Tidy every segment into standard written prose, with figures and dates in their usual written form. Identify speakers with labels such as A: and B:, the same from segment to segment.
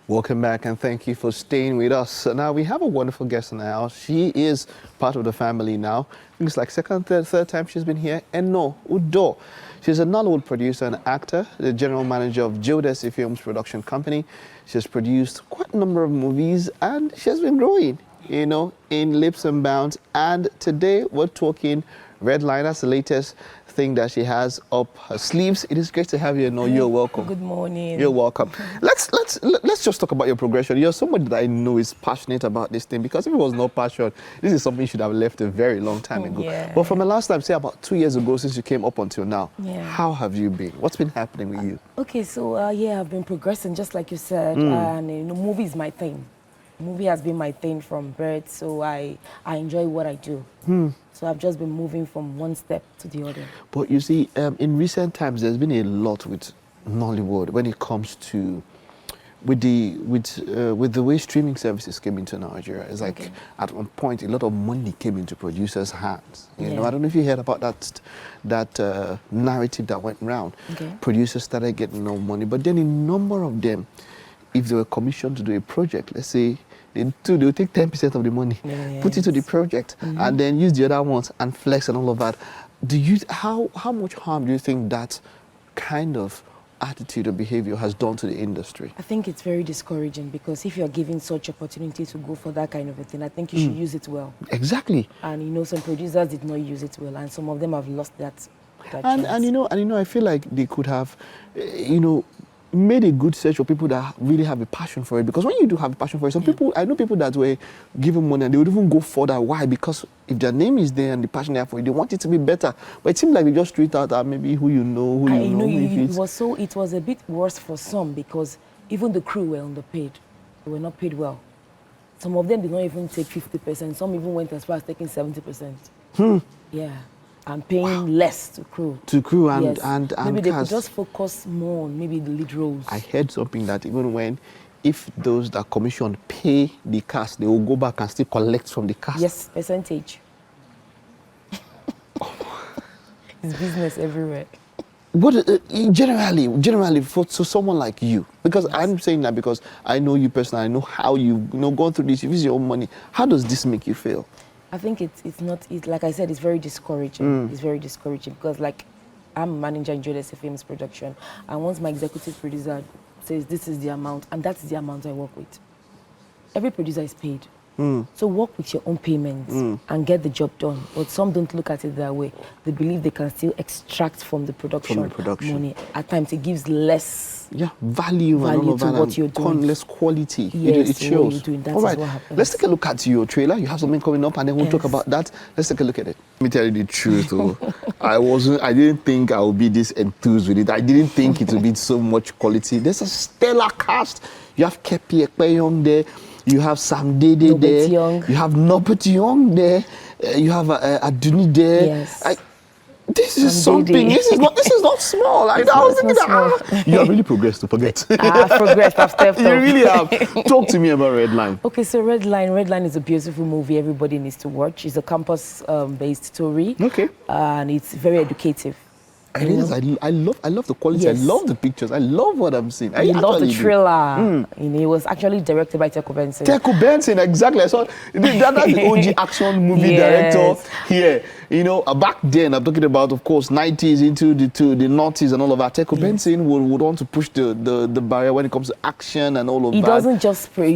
A: Welcome back and thank you for staying with us. So now we have a wonderful guest in the house. She is part of the family now. It's like third time she's been here. And no, Udo. She's a Nollywood producer and actor, the general manager of Jodeci Films production company. She has produced quite a number of movies and she has been growing, you know, in leaps and bounds. And today we're talking Redline. That's the latest thing that she has up her sleeves. It is great to have you. No, you're welcome.
B: Good morning.
A: You're welcome. Let's just talk about your progression. You're somebody that I know is passionate about this thing, because if it was no passion, this is something you should have left a very long time ago.
B: Yeah.
A: But from the last time, say about 2 years ago, since you came up until now,
B: Yeah.
A: how have you been? What's been happening with you?
B: Okay, so yeah, I've been progressing just like you said, and you know, movie is my thing. Movie has been my thing from birth, so I enjoy what I do. So I've just been moving from one step to the other.
A: But you see, in recent times, there's been a lot with Nollywood when it comes to with the way streaming services came into Nigeria. It's like at one point a lot of money came into producers' hands. You know, I don't know if you heard about that narrative that went around. Producers started getting no money, but then a number of them, if they were commissioned to do a project, let's say they'll take 10% of the money, put it to the project, and then use the other ones and flex and all of that. How much harm do you think that kind of attitude or behavior has done to the industry?
B: I think it's very discouraging, because if you're given such opportunity to go for that kind of a thing, I think you should use it well.
A: Exactly.
B: And you know, some producers did not use it well, and some of them have lost that
A: and you know, I feel like they could have, you know, made a good search for people that really have a passion for it. Because when you do have a passion for it, some people, I know people that were given money and they would even go further. Why? Because if their name is there and the passion they have for it, they want it to be better. But it seems like they just treat out maybe who you know,
B: it was a bit worse for some, because even the crew were underpaid. They were not paid well. Some of them did not even take 50%. Some even went as far as taking 70%. Yeah. And paying less to crew. To crew and
A: maybe
B: they could just focus more on maybe the lead roles.
A: I heard something that even if those that commission pay the cast, they will go back and still collect from the cast.
B: Yes, percentage. It's business everywhere.
A: What generally for someone like you, because I'm saying that because I know you personally, I know how you've gone through this. If it's your own money, how does this make you feel?
B: I think it's like I said, it's very discouraging. It's very discouraging, because like I'm a manager in Jodeci Films production, and once my executive producer says this is the amount, and that's the amount I work with. Every producer is paid. So work with your own payments and get the job done. But some don't look at it that way. They believe they can still extract from the production money. At times it gives less
A: value and all of
B: to
A: that,
B: what you're doing.
A: Less quality.
B: Yes,
A: it shows.
B: what you're doing. That is what happens.
A: Let's take a look at your trailer. You have something coming up, and then we'll talk about that. Let's take a look at it. Let me tell you the truth, though. I didn't think I would be this enthused with it. I didn't think it would be so much quality. There's a stellar cast. You have Kepi Ekpeyong there. You have Sam Dede there.
B: Young.
A: You have Norbert Young there. You have Aduni there.
B: Yes.
A: This is something. This is not small. I was thinking that you have really progressed, to forget.
B: I've progressed. I've stepped up.
A: You really have. Talk to me about Redline.
B: Okay, so Redline is a beautiful movie everybody needs to watch. It's a campus-based story.
A: Okay.
B: And it's very educative.
A: It is. I love the quality. Yes. I love the pictures. I love what I'm seeing. I
B: love the trailer. You know, it was actually directed by Teku Benson.
A: Teku Benson, exactly. I saw that's the OG action movie director here. You know, back then, I'm talking about, of course, 90s into the 90s and all of that. Teku Benson would want to push the barrier when it comes to action and all of that.
B: He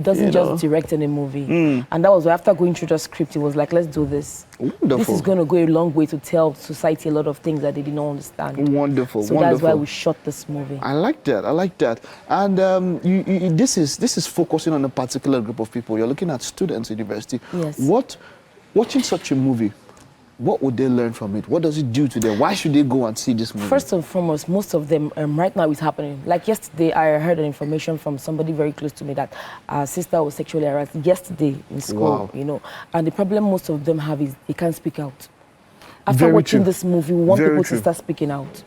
B: doesn't just direct any movie. And that was why, after going through the script, he was like, let's do this.
A: Wonderful.
B: This is going to go a long way to tell society a lot of things that they did not understand.
A: Wonderful.
B: So that's why we shot this movie.
A: I like that. And this is focusing on a particular group of people. You're looking at students in university.
B: Yes.
A: Watching such a movie, what would they learn from it? What does it do to them? Why should they go and see this movie?
B: First and foremost, most of them, right now, is happening. Like yesterday, I heard an information from somebody very close to me that our sister was sexually harassed yesterday in school, you know. And the problem most of them have is they can't speak out. After watching this movie, we want people to start speaking out.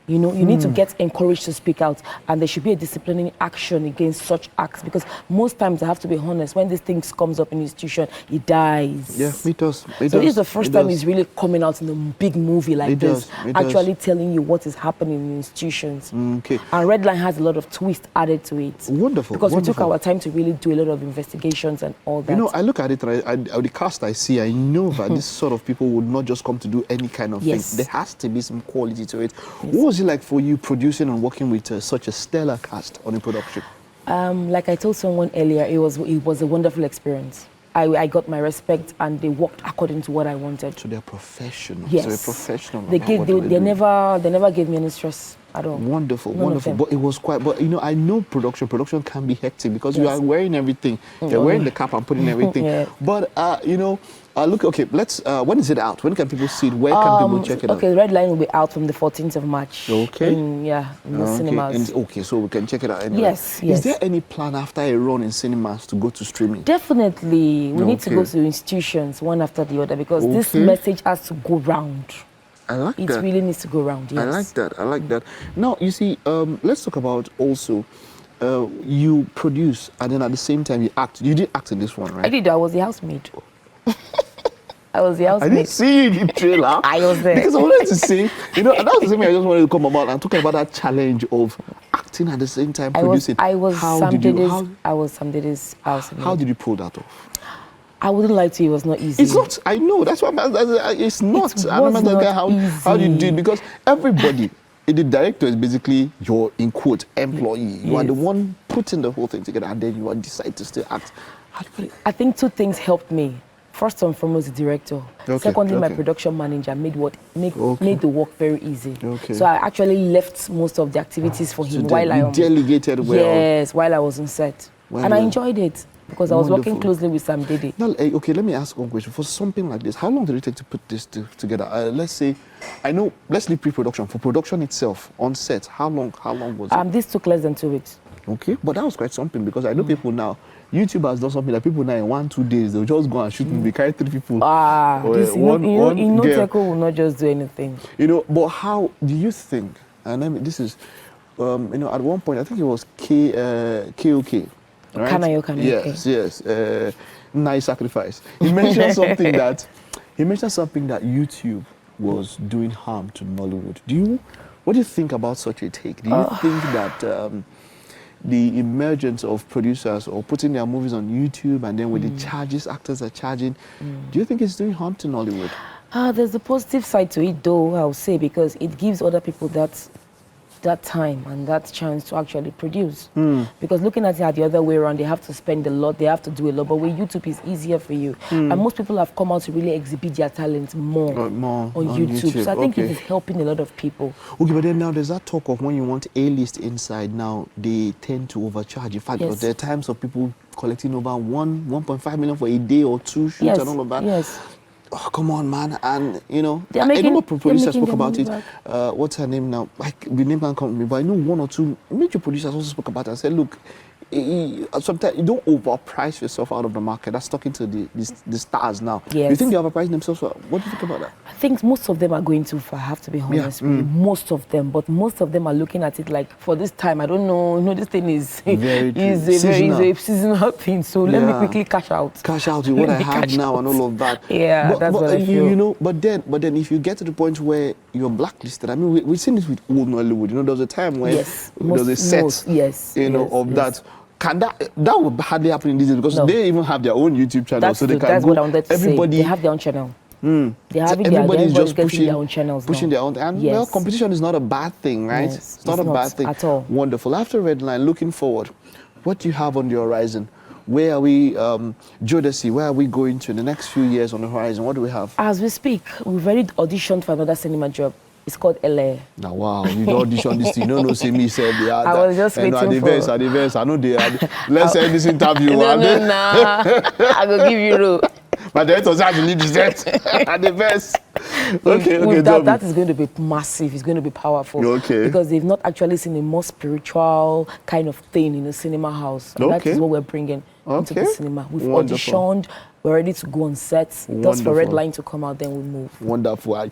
B: You know, you need to get encouraged to speak out, and there should be a disciplining action against such acts, because most times, I have to be honest, when these things comes up in the institution, it dies.
A: Yeah, it does.
B: So this is the first time he's really coming out in a big movie like this, actually telling you what is happening in institutions.
A: Okay.
B: And Redline has a lot of twist added to it.
A: Wonderful.
B: Because
A: wonderful.
B: we took our time to really do a lot of investigations and all that.
A: You know, I look at it, and the cast I see, I know that this sort of people would not just come to do any kind of thing. There has to be some quality to it. What was it like for you producing and working with such a stellar cast on a production?
B: Like I told someone earlier, it was a wonderful experience. I got my respect, and they worked according to what I wanted.
A: So they're professional.
B: Yes.
A: So they're professional.
B: They never gave me any stress at all.
A: Wonderful, wonderful. But it was quite. But you know, I know production can be hectic because you are wearing everything. You're wearing the cap and putting everything. But you know. Look, okay, let's, when is it out? When can people see it? Where can people check it out?
B: Okay, Redline will be out from the 14th of March.
A: Okay.
B: In the cinemas.
A: Okay, so we can check it out anyway.
B: Yes.
A: Is there any plan after a run in cinemas to go to streaming?
B: Definitely. We need to go to institutions one after the other, because this message has to go round.
A: I like that.
B: It really needs to go round, yes.
A: I like that. Now, you see, let's talk about also, you produce and then at the same time you act. You did act in this one, right?
B: I did. I was the housemaid. I was the housemaid.
A: I didn't see you in the trailer.
B: I was there.
A: Because I wanted to say, you know, that was the same thing I just wanted to come about and talking about that challenge of acting at the same time producing.
B: I was Sam Dede's housemaid.
A: How did you pull that off?
B: I wouldn't lie to you, it was not easy.
A: It's not. I know. That's why it's not. I don't know how you do it, because everybody, the director is basically your, in quote, employee. You are the one putting the whole thing together, and then you decide to still act. How do you put it?
B: I think two things helped me. First and foremost, the director. Secondly, my production manager made the work very easy. So I actually left most of the activities for him while I
A: delegated well.
B: Yes, while I was on set, and I enjoyed it because I was working closely with Sam Dede.
A: Now, okay, let me ask one question. For something like this, how long did it take to put this together? Let's say, I know. Let's leave pre-production. For production itself on set, how long was it?
B: This took less than 2 weeks.
A: Okay, but that was quite something, because I know people now. YouTube has done something that people now in 1-2 days they'll just go and shoot movie, carry 3 people.
B: Teco will not just do anything.
A: You know, but how do you think? And I mean, this is, you know, at one point I think it was KOK, right?
B: Kanayo.
A: Yes. Nice sacrifice. He mentioned something that YouTube was doing harm to Nollywood. What do you think about such a take? Do you think that? The emergence of producers or putting their movies on YouTube, and then with the charges actors are charging, do you think it's doing harm to Nollywood?
B: There's a positive side to it, though, I would say, because it gives other people that time and that chance to actually produce. Because looking at it the other way around, they have to spend a lot, they have to do a lot, but with YouTube it's easier for you. And most people have come out to really exhibit their talent more on YouTube. So I think it is helping a lot of people.
A: Okay, but then now there's that talk of when you want A-list inside, now they tend to overcharge. In fact, there are times of people collecting over 1.5 million for a day or 2 shoots and all of that.
B: Yes.
A: Oh, come on, man. And, you know, I know what producers spoke about it. What's her name now? Like, the name can't come to me, but I know 1 or 2 major producers also spoke about it and said, look, sometimes you don't overprice yourself out of the market. That's talking to the stars now.
B: Yes.
A: You think they're overpricing themselves? What do you think about that?
B: I think most of them are going too far, I have to be honest with you. Most of them. But most of them are looking at it like, for this time, I don't know, this thing is a seasonal thing, so let me quickly cash out.
A: Cash out with what I have now and all of that.
B: Yeah, that's what I feel.
A: You know, but then if you get to the point where you're blacklisted, I mean, we've seen this with old Nollywood. You know, there was a time where there was a set, that. That would hardly happen in these days, because they even have their own YouTube channel, so they can
B: that's
A: go.
B: What I wanted to
A: everybody
B: say. They have their own channel.
A: Everybody's just pushing
B: their own channels.
A: Pushing their own. And well, competition is not a bad thing, right?
B: Yes,
A: it's not a bad thing
B: at all.
A: Wonderful. After Redline, looking forward, what do you have on the horizon? Where are we, Jodeci, where are we going to in the next few years on the horizon? What do we have? As
B: we speak, we've already auditioned for another cinema job. It's called LA.
A: Now, wow, you don't audition this thing. You don't know, see me said they are.
B: I was just waiting
A: for... At the best. I know they are. Let's end this interview.
B: Nah. I will give you room.
A: My director said I should leave the set. At the best. Okay,
B: With
A: tell me.
B: that is going to be massive. It's going to be powerful.
A: Okay.
B: Because they've not actually seen a more spiritual kind of thing in a cinema house. And that
A: Okay.
B: is what we're bringing into the
A: Okay.
B: cinema. We've
A: Wonderful.
B: auditioned. We're ready to go on sets. Just for Red
A: Wonderful.
B: Line to come out, then we move.
A: Wonderful.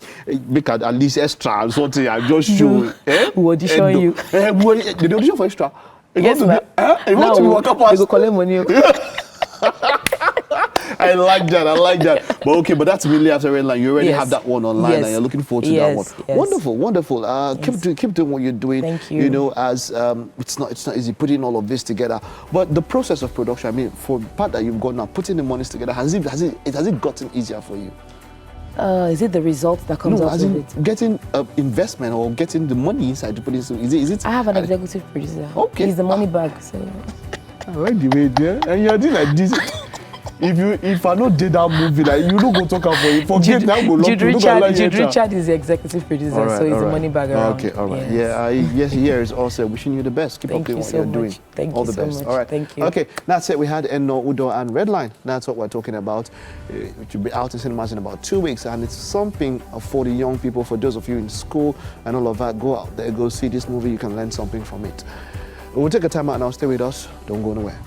A: Make at least extra or something. I just show.
B: We audition you.
A: Did they audition for extra?
B: Yes,
A: ma'am.
B: ma'am.
A: You want to be worker
B: They
A: pass?
B: go collect money.
A: I like that. But okay, but that's really after Red Line. You already
B: Yes.
A: have that one online,
B: Yes.
A: and you're looking forward to
B: Yes,
A: that one.
B: yes.
A: Wonderful.
B: Yes.
A: Keep doing what you're doing.
B: Thank you.
A: You know, as it's not easy putting all of this together. But the process of production, I mean, for the part that you've got now, putting the monies together, has it gotten easier for you?
B: Is it the result that comes
A: No,
B: out
A: as
B: of
A: in
B: it?
A: getting investment or getting the money inside to put into. Is it?
B: I have an executive producer.
A: Okay.
B: He's the money bag. So.
A: I like the way there, and you're doing like this. If I not did that movie, like you don't go talk about it. Forget that.
B: Jude Richard is the executive producer, so he's the money bag around.
A: Okay, all right.
B: Yes.
A: Yes, here is also wishing you the best. Keep
B: Thank
A: up doing
B: you
A: what
B: so
A: you're
B: much.
A: doing.
B: Thank
A: all
B: you
A: the
B: so
A: best.
B: much.
A: All right.
B: Thank you.
A: Okay, that's it. We had Eno, Udo, and Red Line. That's what we're talking about. It should be out in cinemas in about 2 weeks, and it's something for the young people. For those of you in school and all of that, go out there, go see this movie. You can learn something from it. We'll take a time out now. Stay with us. Don't go nowhere.